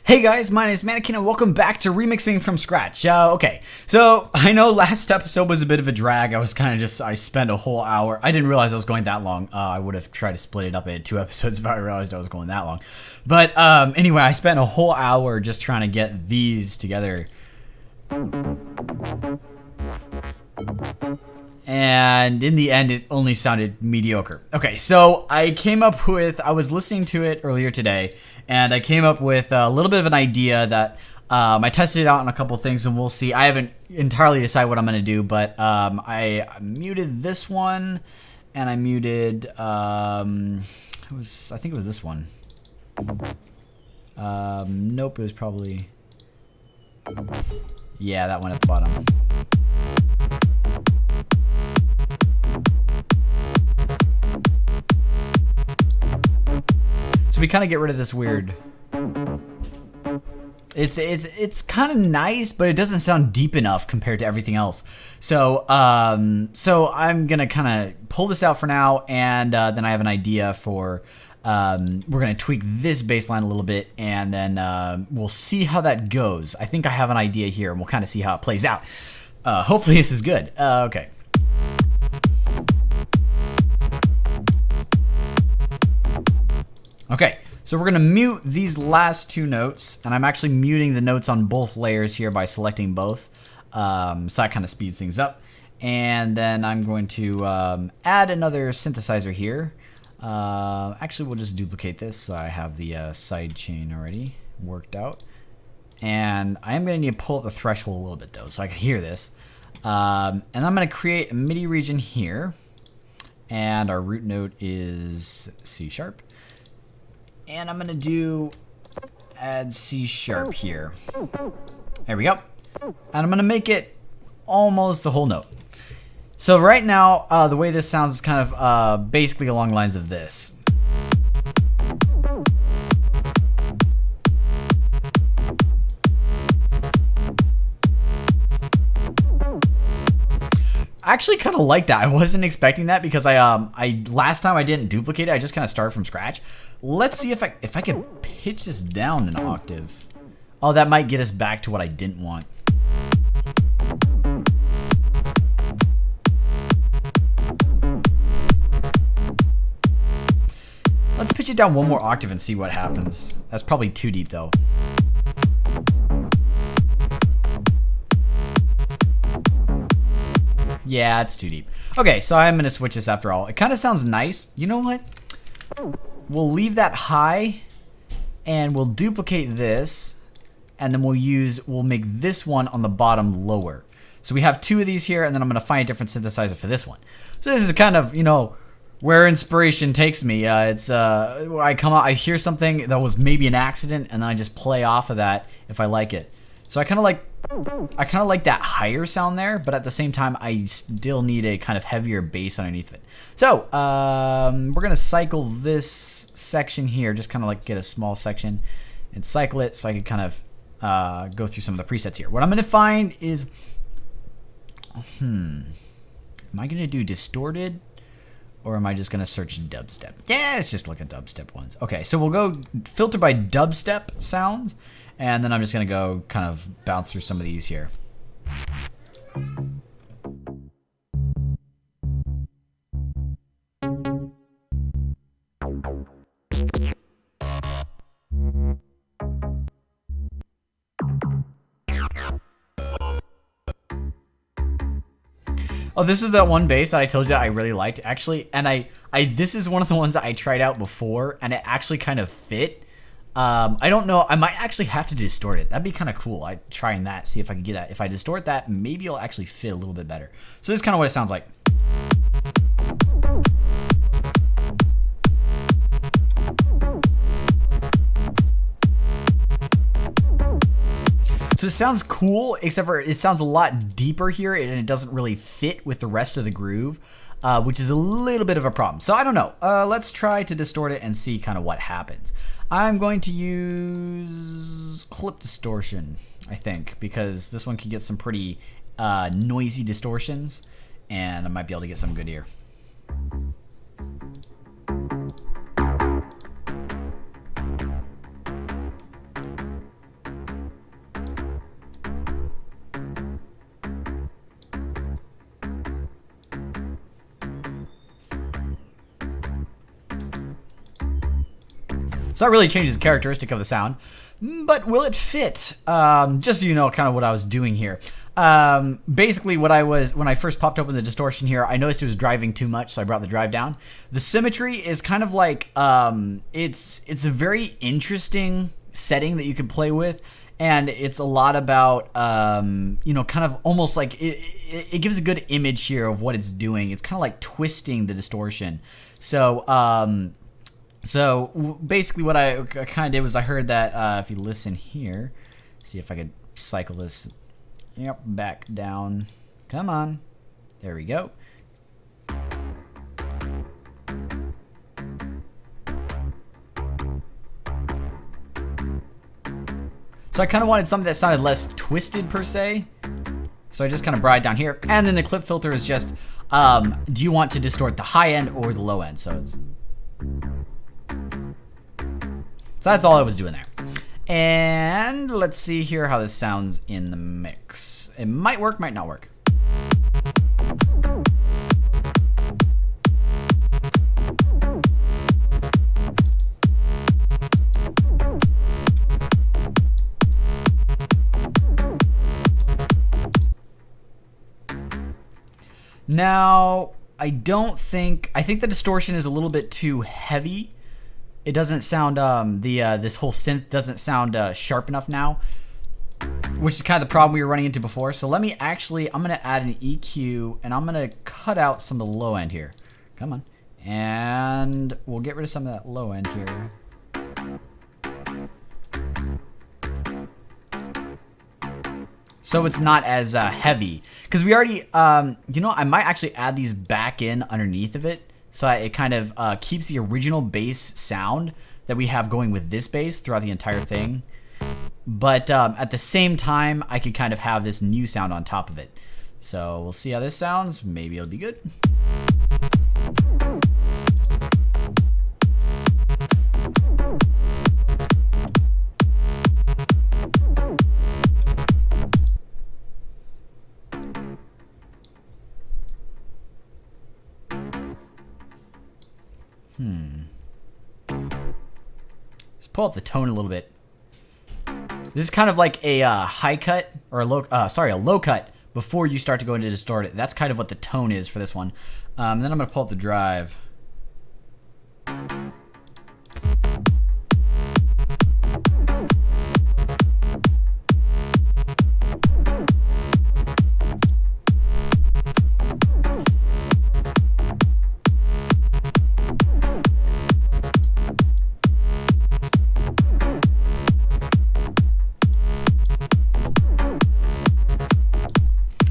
Hey guys, my name is Mannequin and welcome back to Remixing from Scratch. Okay, so I know last episode was a bit of a drag. I spent a whole hour. I didn't realize I was going that long. I would have tried to split it up into 2 episodes if I realized I was going that long. But anyway, I spent a whole hour just trying to get these together. And in the end, it only sounded mediocre. Okay, so I was listening to it earlier today, and I came up with a little bit of an idea that I tested it out on a couple things, and we'll see. I haven't entirely decided what I'm going to do, but I muted this one, and I muted, I think it was this one. Nope, it was probably, yeah, that one at the bottom. So we kind of get rid of this weird. It's kind of nice, but it doesn't sound deep enough compared to everything else. So I'm gonna kind of pull this out for now, and then I have an idea for. We're gonna tweak this bass line a little bit, and then we'll see how that goes. I think I have an idea here, and we'll kind of see how it plays out. Hopefully this is good. Okay. Okay, so we're going to mute these last 2 notes, and I'm actually muting the notes on both layers here by selecting both, so that kind of speeds things up. And then I'm going to add another synthesizer here. Actually, we'll just duplicate this, so I have the side chain already worked out. And I am going to need to pull up the threshold a little bit, though, so I can hear this. And I'm going to create a MIDI region here, and our root note is C sharp. And I'm gonna do add C sharp here. There we go. And I'm gonna make it almost the whole note. So right now, the way this sounds is kind of basically along the lines of this. I actually kind of like that. I wasn't expecting that because last time I didn't duplicate it. I just kind of started from scratch. Let's see if I can pitch this down an octave. Oh, that might get us back to what I didn't want. Let's pitch it down 1 more octave and see what happens. That's probably too deep though. Yeah, it's too deep. Okay, so I'm going to switch this after all. It kind of sounds nice. You know what? We'll leave that high, and we'll duplicate this, and then we'll make this one on the bottom lower. So we have 2 of these here, and then I'm going to find a different synthesizer for this one. So this is kind of, where inspiration takes me. I hear something that was maybe an accident, and then I just play off of that if I like it. So I kind of like that higher sound there, but at the same time, I still need a kind of heavier bass underneath it. So we're gonna cycle this section here, just kind of like get a small section and cycle it, so I can kind of go through some of the presets here. What I'm gonna find is, am I gonna do distorted, or am I just gonna search dubstep? Yeah, let's just look at dubstep ones. Okay, so we'll go filter by dubstep sounds. And then I'm just going to go kind of bounce through some of these here. Oh, this is that one bass that I told you I really liked, actually. And this is one of the ones that I tried out before, and it actually kind of fit. I don't know. I might actually have to distort it. That'd be kind of cool. I'd trying that, see if I can get that. If I distort that, maybe it'll actually fit a little bit better. So this is kind of what it sounds like. So it sounds cool, except for it sounds a lot deeper here, and it doesn't really fit with the rest of the groove, which is a little bit of a problem. So I don't know. Let's try to distort it and see kind of what happens. I'm going to use clip distortion, I think, because this one can get some pretty noisy distortions, and I might be able to get some good here. So that really changes the characteristic of the sound. But will it fit? Just so you know kind of what I was doing here. Basically when I first popped open the distortion here, I noticed it was driving too much, so I brought the drive down. The symmetry is kind of like, it's a very interesting setting that you can play with. And it's a lot about, you know, kind of almost like it gives a good image here of what it's doing. It's kind of like twisting the distortion. So, basically what I kind of did was I heard that if you listen here, see if I could cycle this, yep, back down. Come on. There we go. So I kind of wanted something that sounded less twisted per se. So I just kind of brought it down here. And then the clip filter is just, do you want to distort the high end or the low end? So it's... So that's all I was doing there. And let's see here how this sounds in the mix. It might work, might not work. Now, I think the distortion is a little bit too heavy. It doesn't sound, this whole synth doesn't sound sharp enough now, which is kind of the problem we were running into before. So let me actually, I'm going to add an EQ, and I'm going to cut out some of the low end here. Come on. And we'll get rid of some of that low end here. So it's not as heavy. Because we already, you know, I might actually add these back in underneath of it. So it kind of keeps the original bass sound that we have going with this bass throughout the entire thing. But at the same time, I could kind of have this new sound on top of it. So we'll see how this sounds. Maybe it'll be good. Let's pull up the tone a little bit. This is kind of like a high cut or a low cut before you start to go into distort it. That's kind of what the tone is for this one. Then I'm gonna pull up the drive.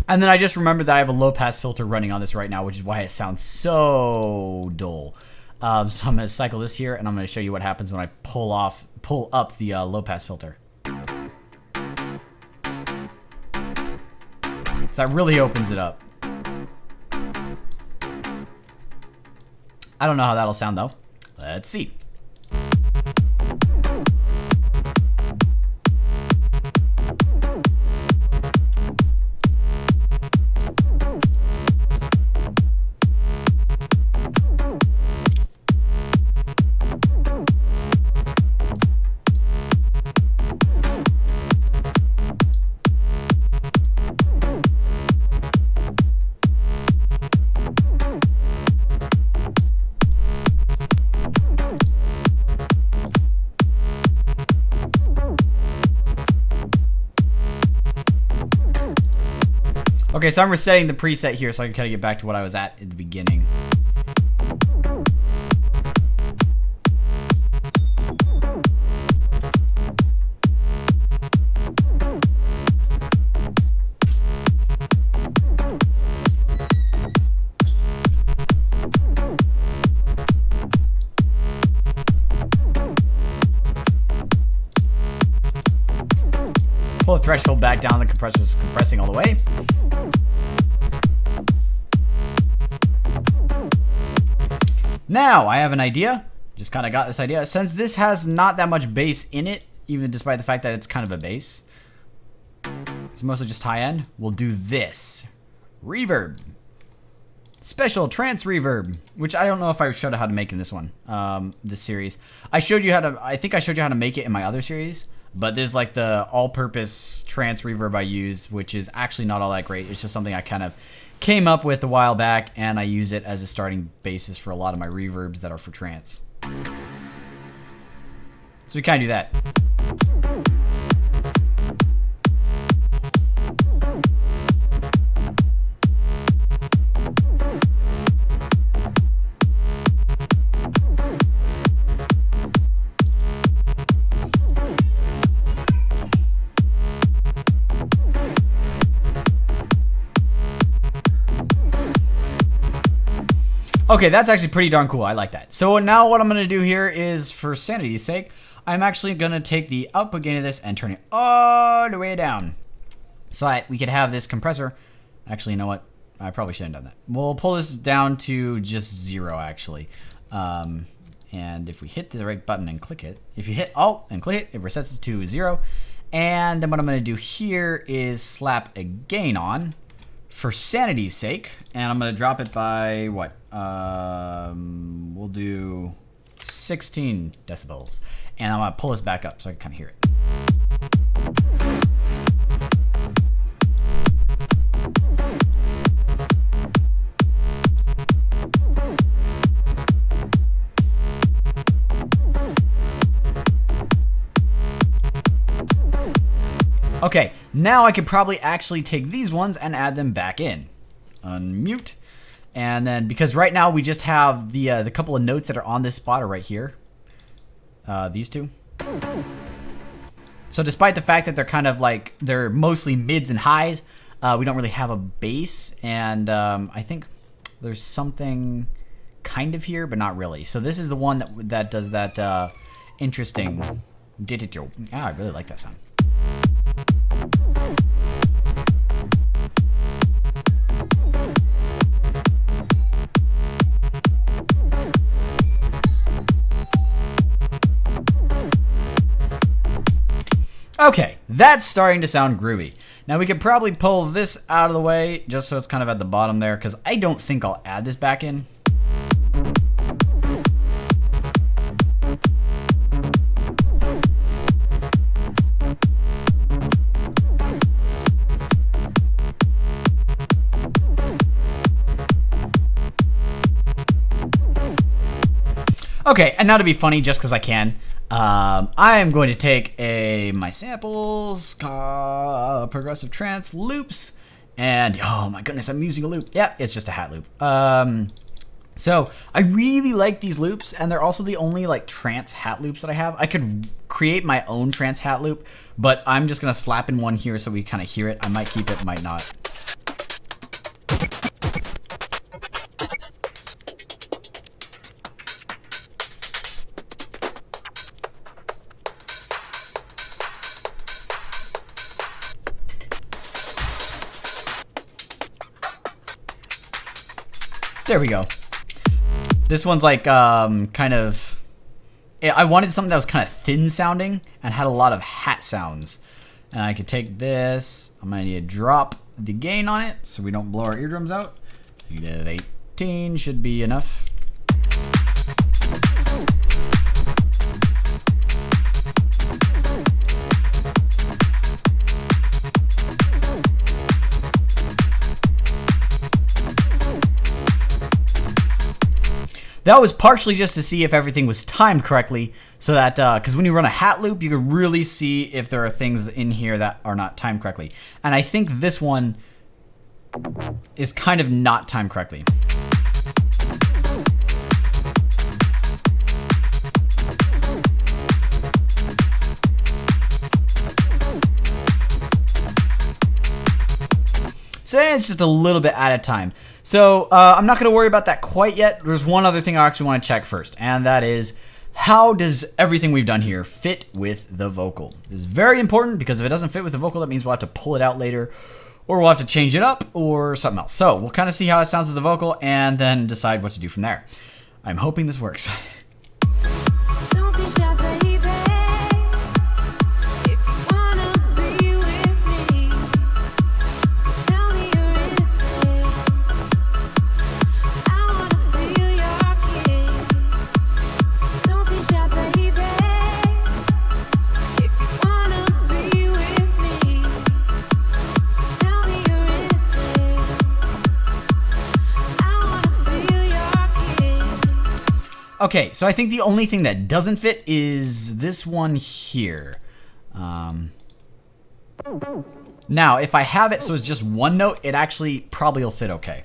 And then I just remembered that I have a low pass filter running on this right now, which is why it sounds so dull. So I'm going to cycle this here, and I'm going to show you what happens when I pull up the low pass filter. So that really opens it up. I don't know how that'll sound though. Let's see. Okay, so I'm resetting the preset here so I can kind of get back to what I was at the beginning. Pull the threshold back down, the compressor's compressing all the way. Now, I have an idea. Just kind of got this idea. Since this has not that much bass in it, even despite the fact that it's kind of a bass, it's mostly just high end, we'll do this. Reverb. special trance reverb, which I don't know if I showed how to make in this one, this series. I showed you how to, I think I showed you how to make it in my other series, but there's like the all-purpose trance reverb I use, which is actually not all that great. It's just something I kind of came up with a while back, and I use it as a starting basis for a lot of my reverbs that are for trance. So we kind of do that. Okay, that's actually pretty darn cool. I like that. So now what I'm going to do here is, for sanity's sake, I'm actually going to take the output gain of this and turn it all the way down. So that we could have this compressor. Actually, you know what? I probably shouldn't have done that. We'll pull this down to just 0, actually. And if we hit the right button and click it, if you hit Alt and click it, it resets it to 0. And then what I'm going to do here is slap a gain on for sanity's sake. And I'm going to drop it by, what? We'll do 16 decibels. And I'm going to pull this back up so I can kind of hear it. Okay, now I could probably actually take these ones and add them back in. Unmute. And then, because right now we just have the couple of notes that are on this spot are right here. These two. So despite the fact that they're kind of like, they're mostly mids and highs, we don't really have a bass. And I think there's something kind of here, but not really. So this is the one that does that interesting ditito. Ah, I really like that sound. Okay, that's starting to sound groovy. Now we could probably pull this out of the way just so it's kind of at the bottom there, because I don't think I'll add this back in. Okay, and now to be funny, just because I can, I am going to take my samples, progressive trance loops, and oh my goodness, I'm using a loop. Yeah, it's just a hat loop. So I really like these loops, and they're also the only like trance hat loops that I have. I could create my own trance hat loop, but I'm just gonna slap in one here so we kind of hear it. I might keep it, might not. There we go. This one's like kind of, I wanted something that was kind of thin sounding and had a lot of hat sounds. And I could take this, I'm gonna need to drop the gain on it so we don't blow our eardrums out. -18 should be enough. That was partially just to see if everything was timed correctly, so that, because when you run a hat loop, you can really see if there are things in here that are not timed correctly. And I think this one is kind of not timed correctly. So it's just a little bit out of time. So I'm not going to worry about that quite yet. There's one other thing I actually want to check first, and that is, how does everything we've done here fit with the vocal? This is very important, because if it doesn't fit with the vocal, that means we'll have to pull it out later, or we'll have to change it up, or something else. So we'll kind of see how it sounds with the vocal, and then decide what to do from there. I'm hoping this works. Don't be shy, baby. If you wanna be with me, so tell me you're in this. Okay, so I think the only thing that doesn't fit is this one here. Now, if I have it so it's just one note, it actually probably will fit okay.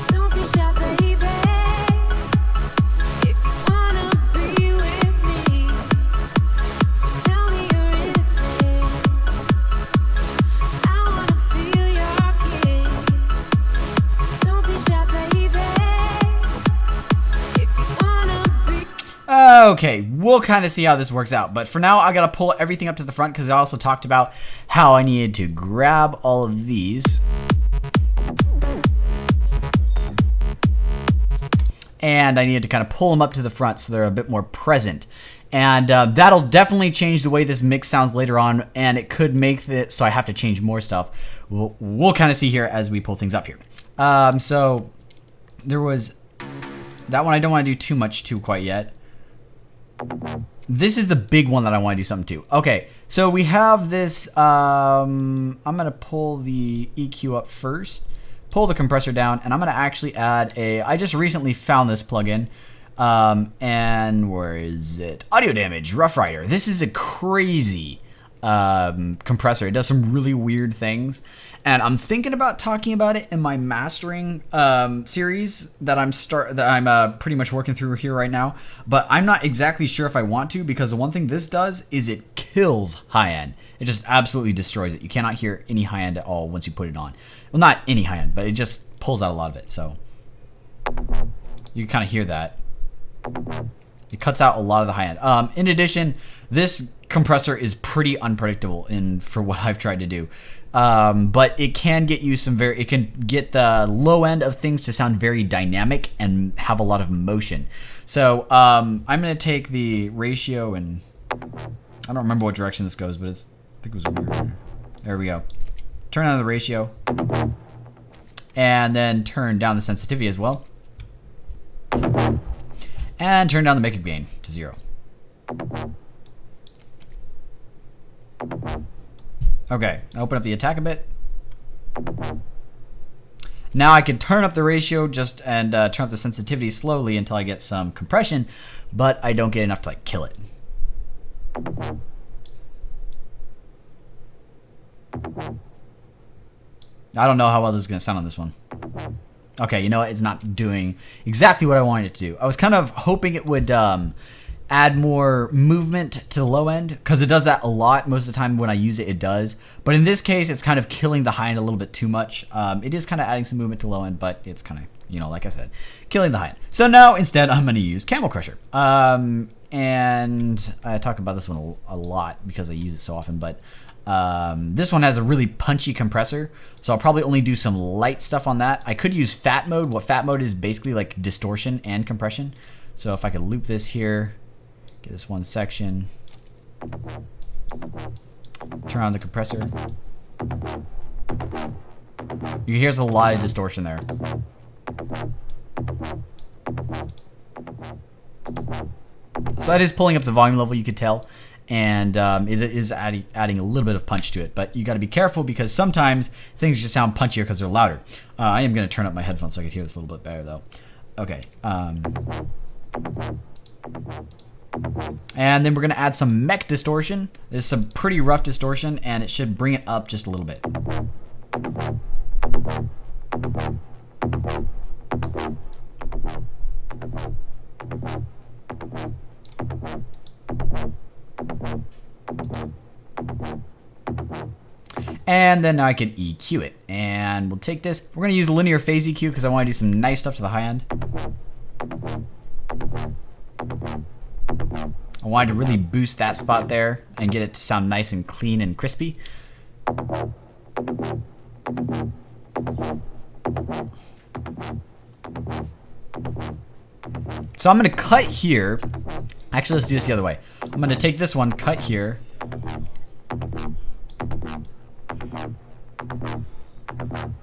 Don't be shy, baby. If you wanna be with me, so tell me you're in this. I wanna feel your kiss. Don't be shy, baby. If you wanna be. Okay, we'll kind of see how this works out. But for now, I got to pull everything up to the front because I also talked about how I needed to grab all of these. And I needed to kind of pull them up to the front so they're a bit more present. And that'll definitely change the way this mix sounds later on. And it could make it so I have to change more stuff. We'll kind of see here as we pull things up here. So there was that one I don't want to do too much to quite yet. This is the big one that I want to do something to. Okay, so we have this. I'm going to pull the EQ up first. Pull the compressor down, and I'm going to actually add a... I just recently found this plugin, and where is it? Audio Damage, Rough Rider. This is a crazy compressor. It does some really weird things, and I'm thinking about talking about it in my mastering series that I'm pretty much working through here right now, but I'm not exactly sure if I want to, because the one thing this does is it kills high end. It just absolutely destroys it. You cannot hear any high end at all once you put it on. Well, not any high end, but it just pulls out a lot of it. So you kind of hear that. It cuts out a lot of the high end. In addition, this compressor is pretty unpredictable for what I've tried to do. But it can get you it can get the low end of things to sound very dynamic and have a lot of motion. So I'm going to take the ratio, and I don't remember what direction this goes, but I think it was weird. There we go. Turn on the ratio, and then turn down the sensitivity as well, and turn down the make gain to 0. Okay, open up the attack a bit. Now I can turn up the ratio and turn up the sensitivity slowly until I get some compression, but I don't get enough to like kill it. I don't know how well this is going to sound on this one. Okay, you know what? It's not doing exactly what I wanted it to do. I was kind of hoping it would add more movement to the low end, because it does that a lot. Most of the time when I use it, it does. But in this case, it's kind of killing the high end a little bit too much. It is kind of adding some movement to low end, but it's kind of, you know, like I said, killing the high end. So now instead, I'm going to use Camel Crusher. And I talk about this one a lot because I use it so often, but this one has a really punchy compressor, so I'll probably only do some light stuff on that. I could use fat mode. What fat mode is basically like distortion and compression. So if I could loop this here, get this one section, turn on the compressor. You hear there's a lot of distortion there. So that is pulling up the volume level, you could tell. And it is adding a little bit of punch to it, but you got to be careful because sometimes things just sound punchier because they're louder. I am going to turn up my headphones so I can hear this a little bit better, though. Okay. And then we're going to add some mech distortion. This is some pretty rough distortion, and it should bring it up just a little bit. And then now I can EQ it, and we'll take this. We're going to use linear phase EQ because I want to do some nice stuff to the high end. I wanted to really boost that spot there and get it to sound nice and clean and crispy. So I'm going to cut here. Actually, let's do this the other way. I'm going to take this one, cut here,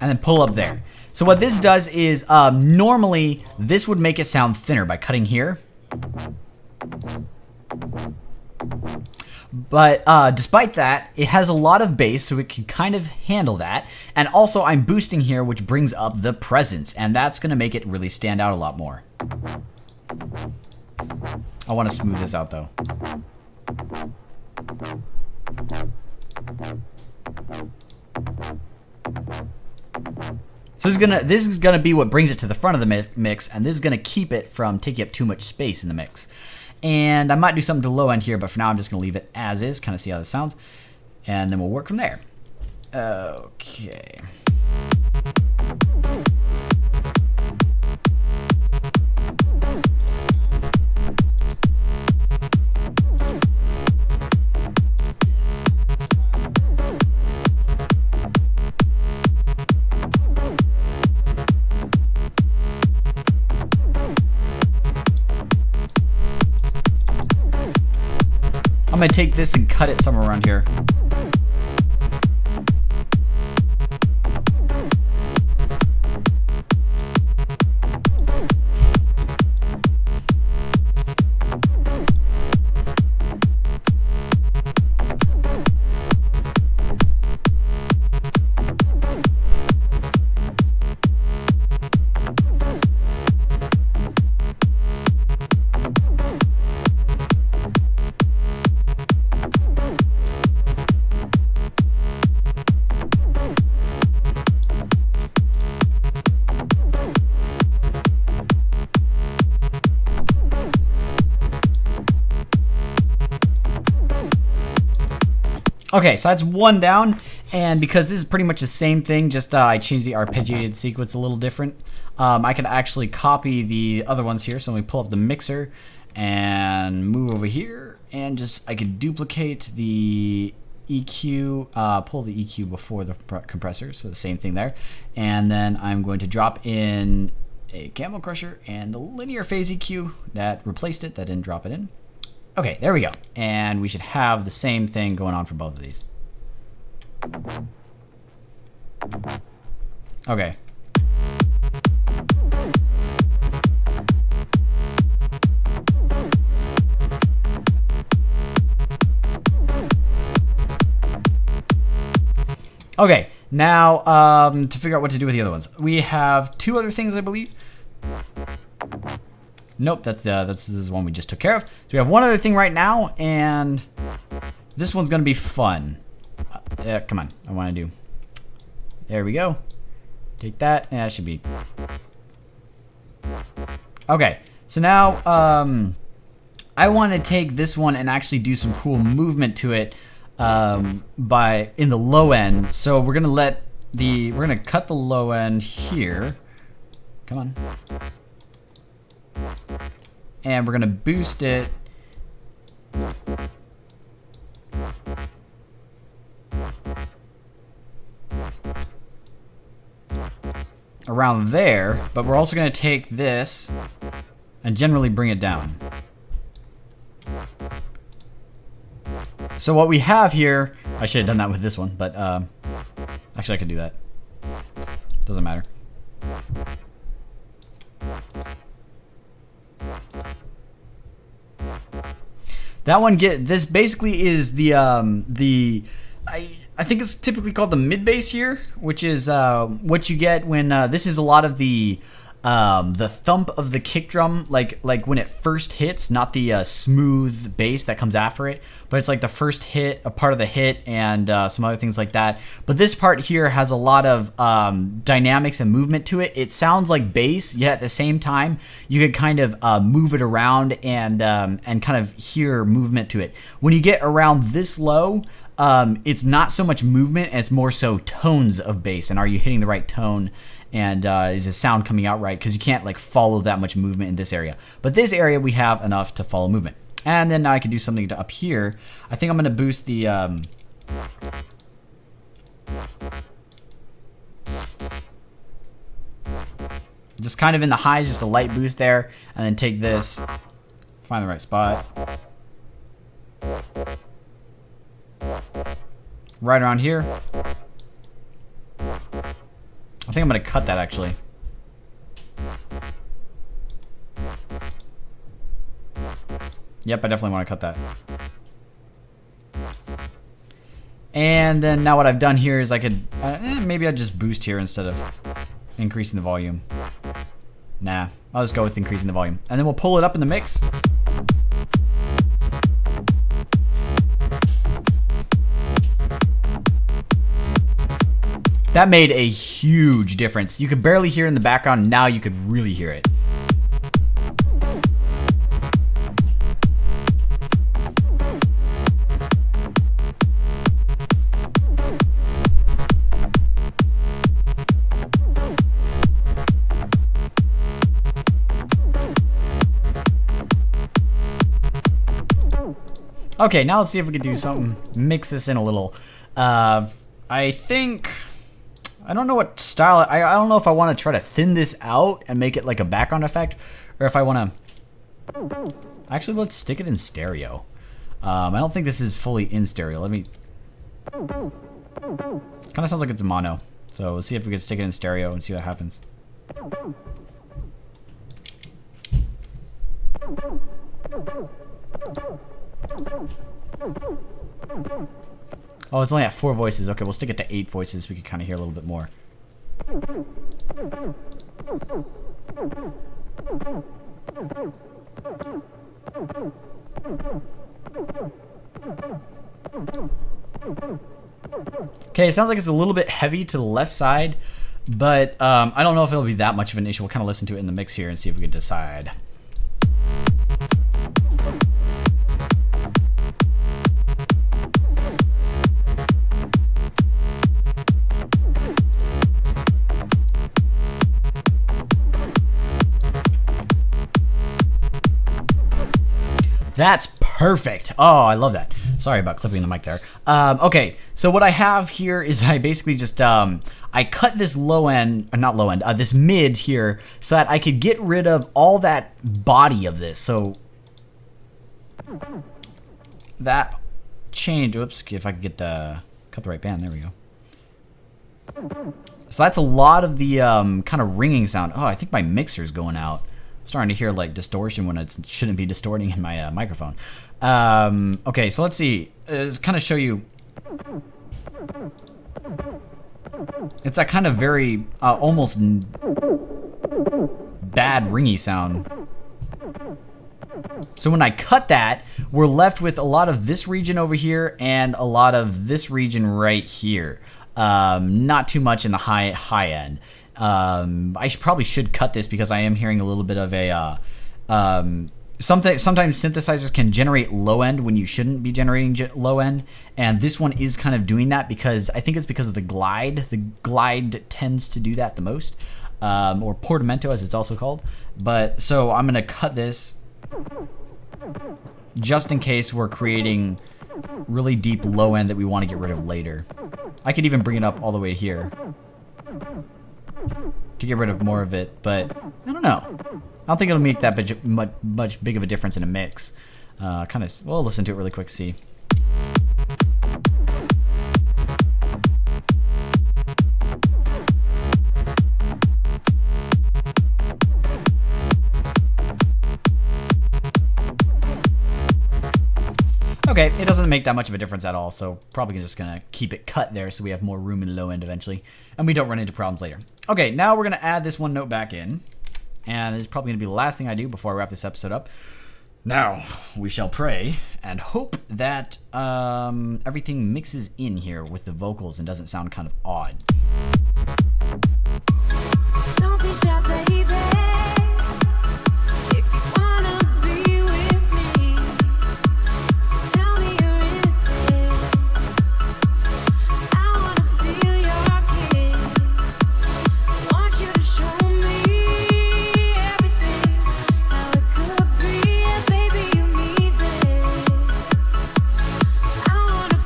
and then pull up there. So what this does is normally this would make it sound thinner by cutting here. But despite that, it has a lot of bass, so it can kind of handle that. And also I'm boosting here, which brings up the presence, and that's going to make it really stand out a lot more. I want to smooth this out though. So this is gonna be what brings it to the front of the mix, and this is gonna keep it from taking up too much space in the mix. And I might do something to the low end here, but for now I'm just gonna leave it as is, kind of see how this sounds, and then we'll work from there. Okay. I'm gonna take this and cut it somewhere around here. Okay, so that's one down, and because this is pretty much the same thing, just I changed the arpeggiated sequence a little different, I can actually copy the other ones here. So let me pull up the mixer and move over here, and just I could duplicate the EQ, pull the EQ before the compressor, so the same thing there. And then I'm going to drop in a Camel Crusher and the linear phase EQ that replaced it, that didn't drop it in. Okay, there we go. And we should have the same thing going on for both of these. Okay. Okay, now to figure out what to do with the other ones. We have two other things, I believe. Nope, this is one we just took care of. So we have one other thing right now, and this one's gonna be fun. Come on, I want to do. There we go. Take that, and that should be. Okay, so now I want to take this one and actually do some cool movement to it in the low end. So we're gonna cut the low end here. Come on. And we're gonna boost it around there, but we're also gonna take this and generally bring it down. So what we have here, I should have done that with this one, but actually I could do that. Doesn't matter. That one this basically is the I think it's typically called the mid bass here, which is what you get when this is a lot of the thump of the kick drum, like when it first hits, not the smooth bass that comes after it, but it's like the first hit, a part of the hit, and some other things like that. But this part here has a lot of dynamics and movement to it. It sounds like bass, yet at the same time you could kind of move it around and kind of hear movement to it. When you get around this low, it's not so much movement as more so tones of bass, and are you hitting the right tone, and is the sound coming out right, because you can't like follow that much movement in this area. But this area we have enough to follow movement. And then now I can do something to up here. I think I'm going to boost the just kind of in the highs, just a light boost there, and then take this, find the right spot. Right around here. I think I'm going to cut that actually. Yep, I definitely want to cut that. And then now what I've done here is I could, maybe I'd just boost here instead of increasing the volume. Nah, I'll just go with increasing the volume. And then we'll pull it up in the mix. That made a huge difference. You could barely hear it in the background. Now you could really hear it. Okay, now let's see if we can do something. Mix this in a little. I think... I don't know what style... I don't know if I want to try to thin this out and make it like a background effect, or if I want to... Actually, let's stick it in stereo. I don't think this is fully in stereo. Let me... Kind of sounds like it's mono. So let's see if we can stick it in stereo and see what happens. Oh, it's only at 4 voices. Okay, we'll stick it to 8 voices so we can kind of hear a little bit more. Okay, it sounds like it's a little bit heavy to the left side, but I don't know if it'll be that much of an issue. We'll kind of listen to it in the mix here and see if we can decide. That's perfect. Oh, I love that. Sorry about clipping the mic there. Okay, so what I have here is I basically just I cut this low end, or not low end, this mid here, so that I could get rid of all that body of this. So that change. Oops, if I could get the cut the right band. There we go. So that's a lot of the kind of ringing sound. Oh, I think my mixer's going out. Starting to hear like distortion when it shouldn't be distorting in my microphone. Okay, so let's see. Let's kind of show you. It's that kind of very almost bad ringy sound. So when I cut that, we're left with a lot of this region over here and a lot of this region right here. Not too much in the high end. I probably should cut this because I am hearing a little bit of a sometimes synthesizers can generate low end when you shouldn't be generating low end, and this one is kind of doing that because I think it's because of the glide. The glide tends to do that the most, or portamento as it's also called. But so I'm gonna cut this just in case we're creating really deep low end that we want to get rid of later. I could even bring it up all the way here to get rid of more of it, but I don't know. I don't think it'll make that much big of a difference in a mix. We'll listen to it really quick, see. Okay, it doesn't make that much of a difference at all, so probably just gonna keep it cut there so we have more room in low end eventually, and we don't run into problems later. Okay, now we're gonna add this one note back in, and it's probably gonna be the last thing I do before I wrap this episode up. Now, we shall pray and hope that everything mixes in here with the vocals and doesn't sound kind of odd. Don't be shy, baby. If you wanna be with me, so tell me you're in this. I wanna feel your kiss. I want you to show me everything, how it could be. Yeah, baby, you need this. I wanna.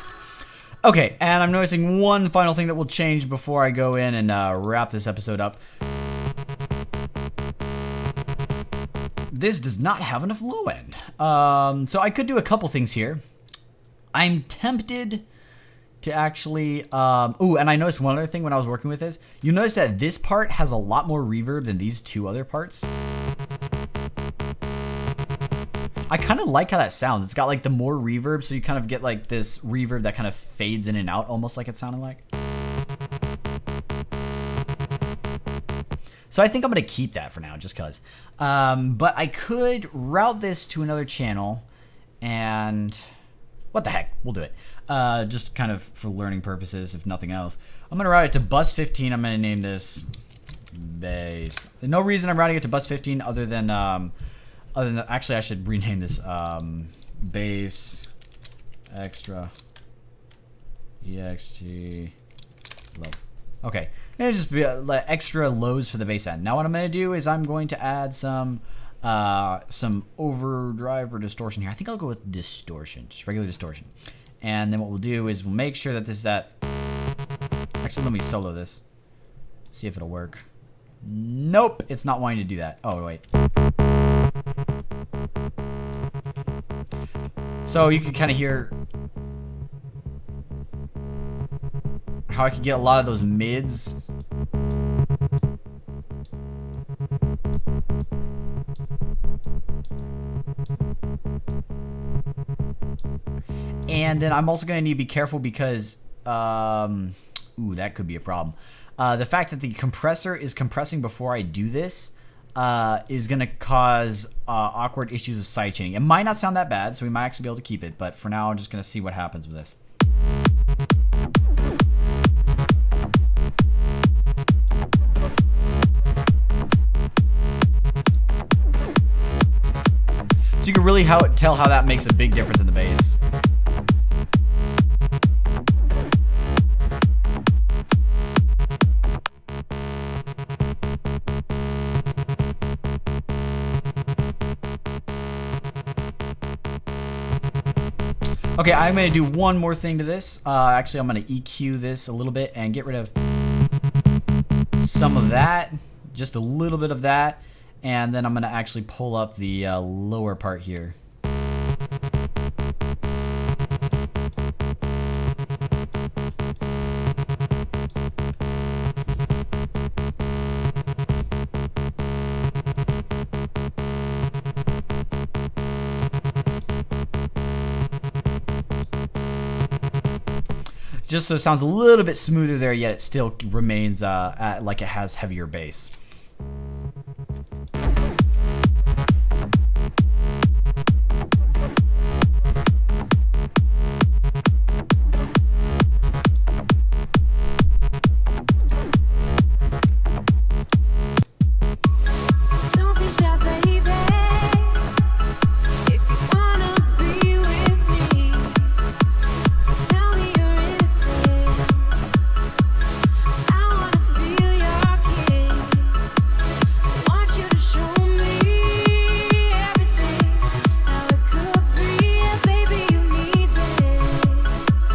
Okay, and I'm noticing one final thing that will change before I go in and wrap this episode up. This does not have enough low end. So I could do a couple things here. I'm tempted to actually... ooh, and I noticed one other thing when I was working with this. You notice that this part has a lot more reverb than these two other parts. I kind of like how that sounds. It's got like the more reverb, so you kind of get like this reverb that kind of fades in and out, almost like it sounded like. So I think I'm going to keep that for now, just because. But I could route this to another channel, and what the heck, we'll do it. just kind of for learning purposes, if nothing else. I'm going to route it to bus 15. I'm going to name this bass. There's no reason I'm routing it to bus 15 other than actually I should rename this bass extra ext low. Okay, and just be like extra lows for the bass end. Now what I'm going to do is I'm going to add some overdrive or distortion here. I think I'll go with distortion, just regular distortion. And then what we'll do is we'll make sure that this is at. Actually, let me solo this. See if it'll work. Nope, it's not wanting to do that. Oh wait. So you can kind of hear how I can get a lot of those mids. And then I'm also going to need to be careful because, ooh, that could be a problem. The fact that the compressor is compressing before I do this is going to cause awkward issues with sidechaining. It might not sound that bad, so we might actually be able to keep it. But for now, I'm just going to see what happens with this. So you can really tell how that makes a big difference in the bass. Okay, I'm going to do one more thing to this. Actually, I'm going to EQ this a little bit and get rid of some of that, just a little bit of that, and then I'm going to actually pull up the lower part here. Just so it sounds a little bit smoother there, yet it still remains like it has heavier bass. Don't be shy, baby. If you wanna be with me, so tell me you're in this. I wanna feel your kiss. I want you to show me everything, how it could be. Baby, you need this.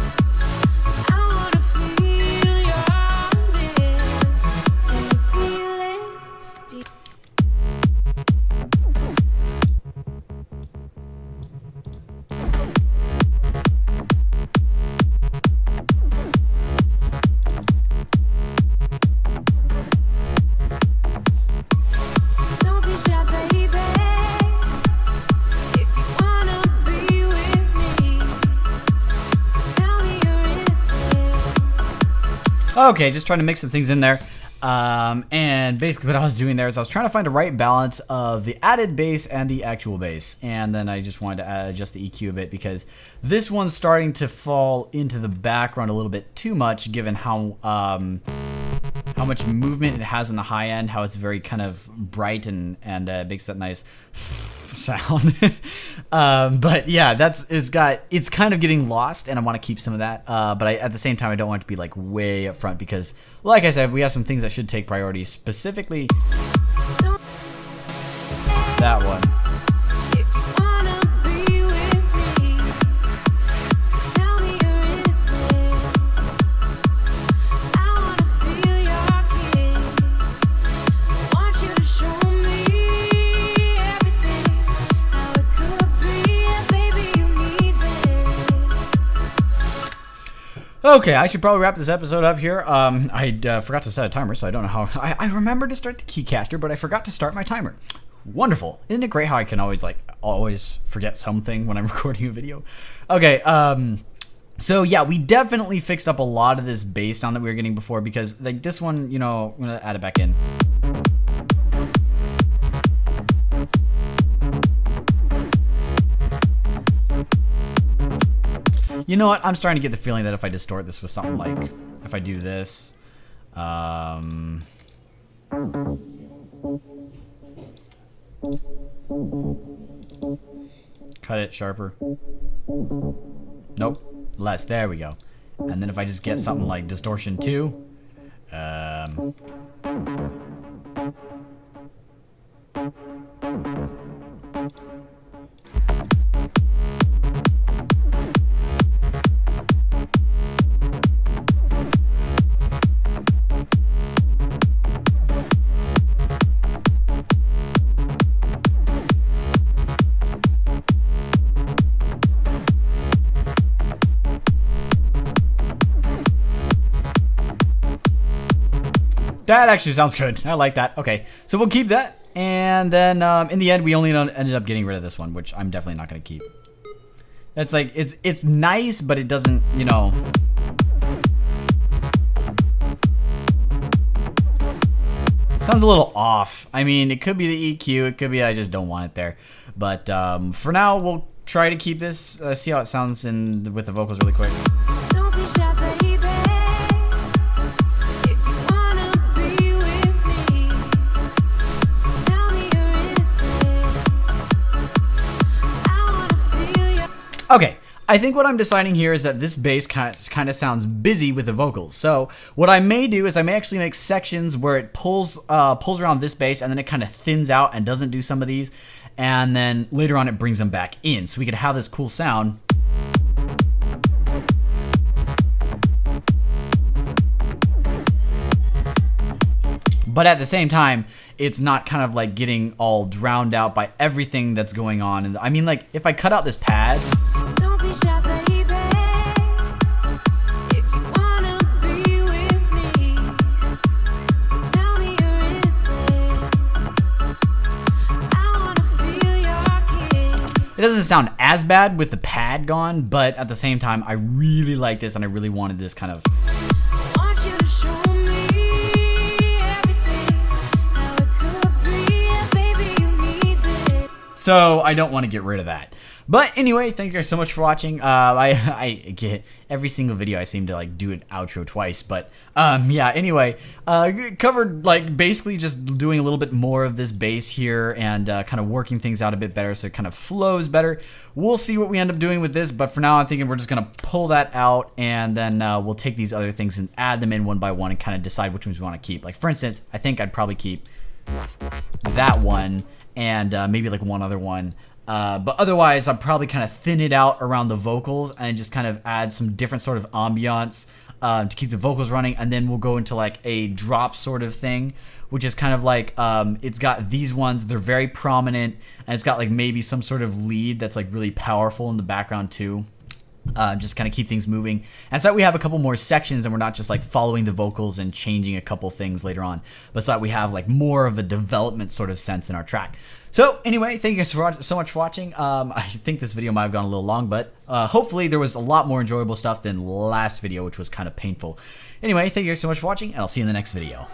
I wanna feel your lips. Can you feel it deep? Don't be shy, baby. If you wanna be with me, so tell me you're in this. Okay, just trying to mix some things in there. And basically what I was doing there is I was trying to find a right balance of the added bass and the actual bass. And then I just wanted to adjust the EQ a bit because this one's starting to fall into the background a little bit too much given how much movement it has in the high end, how it's very kind of bright and makes that nice sound. But yeah, it's kind of getting lost, and I want to keep some of that. But at the same time, I don't want it to be like way up front because, like I said, we have some things that should take priority, specifically Don't that one. if you wanna be with me, so tell me you're in this. I wanna feel your kiss. I want you to show me everything, how it could be. Baby, you need this. Okay, I should probably wrap this episode up here. I forgot to set a timer, so I don't know how. I remembered to start the Keycaster, but I forgot to start my timer. Wonderful. Isn't it great how I can always forget something when I'm recording a video? Okay, so yeah, we definitely fixed up a lot of this bass sound that we were getting before because like this one, you know, I'm gonna add it back in. You know what? I'm starting to get the feeling that if I distort this with something like, if I do this, cut it sharper. Nope. Less. There we go. And then if I just get something like distortion 2, that actually sounds good. I like that. Okay, so we'll keep that. And then in the end, we only ended up getting rid of this one, which I'm definitely not going to keep. That's like, it's nice, but it doesn't, you know. Sounds a little off. I mean, it could be the EQ. It could be I just don't want it there. But for now, we'll try to keep this. See how it sounds with the vocals really quick. Don't be shy, baby. If you wanna be with me, so tell me you're in this. I wanna feel your. Okay, I think what I'm deciding here is that this bass kind of sounds busy with the vocals. So what I may do is I may actually make sections where it pulls around this bass and then it kind of thins out and doesn't do some of these. And then later on it brings them back in. So we could have this cool sound. But at the same time, it's not kind of like getting all drowned out by everything that's going on. And I mean, like, if I cut out this pad. Don't be shy, baby. If you wanna be with me, so tell me you're in this. I wanna feel your kiss. It doesn't sound as bad with the pad gone, but at the same time, I really like this and I really wanted this kind of. I want you to show me everything, how it could be. Yeah, baby, you need this. So I don't want to get rid of that. But anyway, thank you guys so much for watching. I get every single video I seem to like do an outro twice, but yeah. Anyway, covered like basically just doing a little bit more of this bass here and kind of working things out a bit better so it kind of flows better. We'll see what we end up doing with this, but for now I'm thinking we're just gonna pull that out and then we'll take these other things and add them in one by one and kind of decide which ones we want to keep. Like for instance, I think I'd probably keep that one and maybe like one other one. But otherwise, I'll probably kind of thin it out around the vocals and just kind of add some different sort of ambiance to keep the vocals running. And then we'll go into like a drop sort of thing, which is kind of like it's got these ones. They're very prominent, and it's got like maybe some sort of lead that's like really powerful in the background too. Just kind of keep things moving. And so that we have a couple more sections and we're not just like following the vocals and changing a couple things later on, but so that we have like more of a development sort of sense in our track. So anyway, thank you guys so much for watching. I think this video might have gone a little long, but hopefully there was a lot more enjoyable stuff than last video, which was kind of painful. Anyway, thank you guys so much for watching, and I'll see you in the next video.